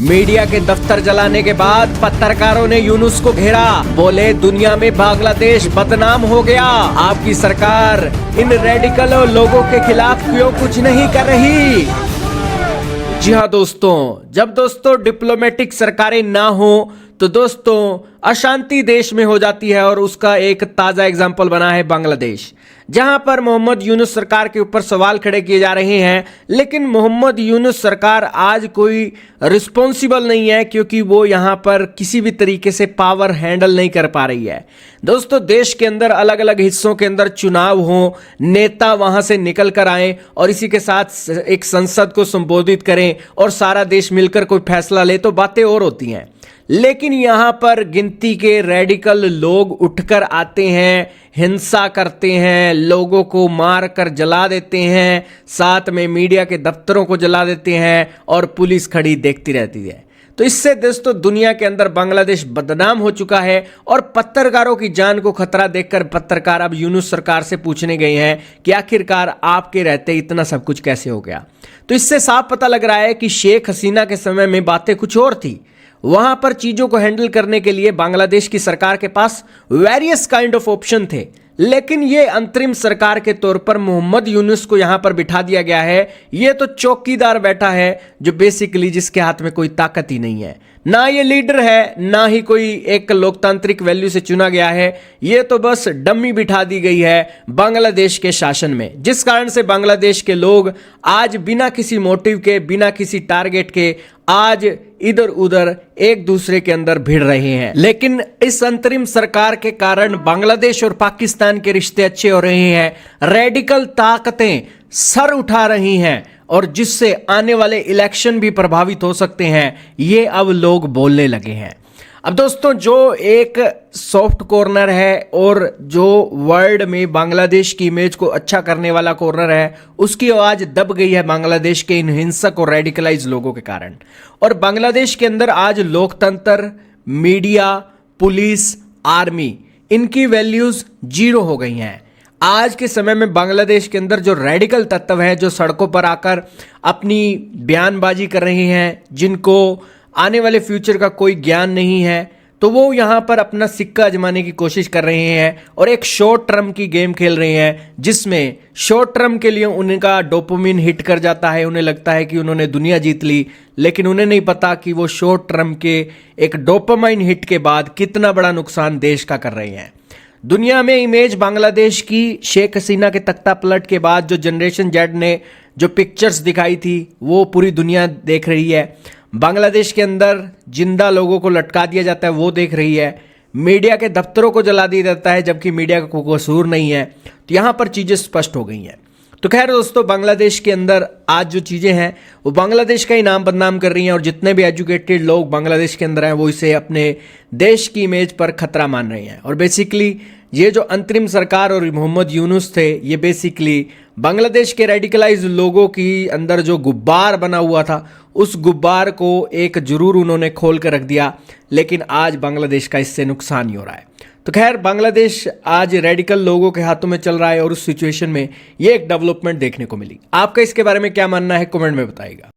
Media के दफ्तर जलाने के बाद पत्रकारों ने यूनुस को घेरा। बोले दुनिया में बांग्लादेश बदनाम हो गया। आपकी सरकार इन रेडिकल लोगों के खिलाफ क्यों कुछ नहीं कर रही। जी हाँ दोस्तों, जब दोस्तों डिप्लोमेटिक सरकारें ना हो तो दोस्तों अशांति देश में हो जाती है और उसका एक ताजा एग्जाम्पल बना है बांग्लादेश, जहां पर मोहम्मद यूनुस सरकार के ऊपर सवाल खड़े किए जा रहे हैं। लेकिन मोहम्मद यूनुस सरकार आज कोई रिस्पॉन्सिबल नहीं है, क्योंकि वो यहां पर किसी भी तरीके से पावर हैंडल नहीं कर पा रही है। दोस्तों देश के अंदर अलग अलग हिस्सों के अंदर चुनाव हो, नेता वहां से निकल कर आए और इसी के साथ एक संसद को संबोधित करें और सारा देश मिलकर कोई फैसला ले तो बातें और होती हैं। लेकिन यहां पर गिनती के रेडिकल लोग उठकर आते हैं, हिंसा करते हैं, लोगों को मार कर जला देते हैं, साथ में मीडिया के दफ्तरों को जला देते हैं और पुलिस खड़ी देखती रहती है। तो इससे दोस्तों दुनिया के अंदर बांग्लादेश बदनाम हो चुका है और पत्रकारों की जान को खतरा देखकर पत्रकार अब यूनुस सरकार से पूछने गए हैं कि आखिरकार आपके रहते इतना सब कुछ कैसे हो गया। तो इससे साफ पता लग रहा है कि शेख हसीना के समय में बातें कुछ और थी। वहां पर चीजों को हैंडल करने के लिए बांग्लादेश की सरकार के पास वेरियस काइंड ऑफ ऑप्शन थे, लेकिन ये अंतरिम सरकार के तौर पर मोहम्मद यूनुस को यहां पर बिठा दिया गया है। ये तो चौकीदार बैठा है जो बेसिकली जिसके हाथ में कोई ताकत ही नहीं है, ना ये लीडर है, ना ही कोई एक लोकतांत्रिक वैल्यू से चुना गया है। ये तो बस डम्मी बिठा दी गई है बांग्लादेश के शासन में, जिस कारण से बांग्लादेश के लोग आज बिना किसी मोटिव के, बिना किसी टारगेट के आज इधर उधर एक दूसरे के अंदर भिड़ रहे हैं। लेकिन इस अंतरिम सरकार के कारण बांग्लादेश और पाकिस्तान के रिश्ते अच्छे हो रहे हैं, रेडिकल ताकतें सर उठा रही हैं और जिससे आने वाले इलेक्शन भी प्रभावित हो सकते हैं, ये अब लोग बोलने लगे हैं। अब दोस्तों जो एक सॉफ्ट कॉर्नर है और जो वर्ल्ड में बांग्लादेश की इमेज को अच्छा करने वाला कॉर्नर है, उसकी आवाज दब गई है बांग्लादेश के इन हिंसक और रेडिकलाइज लोगों के कारण। और बांग्लादेश के अंदर आज लोकतंत्र, मीडिया, पुलिस, आर्मी, इनकी वैल्यूज जीरो हो गई हैं। आज के समय में बांग्लादेश के अंदर जो रेडिकल तत्व हैं, जो सड़कों पर आकर अपनी बयानबाजी कर रहे हैं, जिनको आने वाले फ्यूचर का कोई ज्ञान नहीं है, तो वो यहाँ पर अपना सिक्का आजमाने की कोशिश कर रहे हैं और एक शॉर्ट टर्म की गेम खेल रहे हैं, जिसमें शॉर्ट टर्म के लिए उनका डोपामिन हिट कर जाता है। उन्हें लगता है कि उन्होंने दुनिया जीत ली, लेकिन उन्हें नहीं पता कि वो शॉर्ट टर्म के एक डोपामाइन हिट के बाद कितना बड़ा नुकसान देश का कर रहे हैं। दुनिया में इमेज बांग्लादेश की शेख हसीना के तख्ता पलट के बाद जो जनरेशन जेड ने जो पिक्चर्स दिखाई थी, वो पूरी दुनिया देख रही है। बांग्लादेश के अंदर जिंदा लोगों को लटका दिया जाता है, वो देख रही है। मीडिया के दफ्तरों को जला दिया जाता है, जबकि मीडिया का कोई कसूर नहीं है। तो यहाँ पर चीज़ें स्पष्ट हो गई हैं। तो खैर दोस्तों, बांग्लादेश के अंदर आज जो चीज़ें हैं वो बांग्लादेश का ही नाम बदनाम कर रही हैं और जितने भी एजुकेटेड लोग बांग्लादेश के अंदर हैं वो इसे अपने देश की इमेज पर खतरा मान रहे हैं। और बेसिकली ये जो अंतरिम सरकार और मोहम्मद यूनुस थे, ये बेसिकली बांग्लादेश के रेडिकलाइज लोगों की अंदर जो गुब्बार बना हुआ था, उस गुब्बार को एक जरूर उन्होंने खोल कर रख दिया। लेकिन आज बांग्लादेश का इससे नुकसान ही हो रहा है। तो खैर बांग्लादेश आज रेडिकल लोगों के हाथों में चल रहा है और उस सिचुएशन में ये एक डेवलपमेंट देखने को मिली। आपका इसके बारे में क्या मानना है, कमेंट में बताइएगा।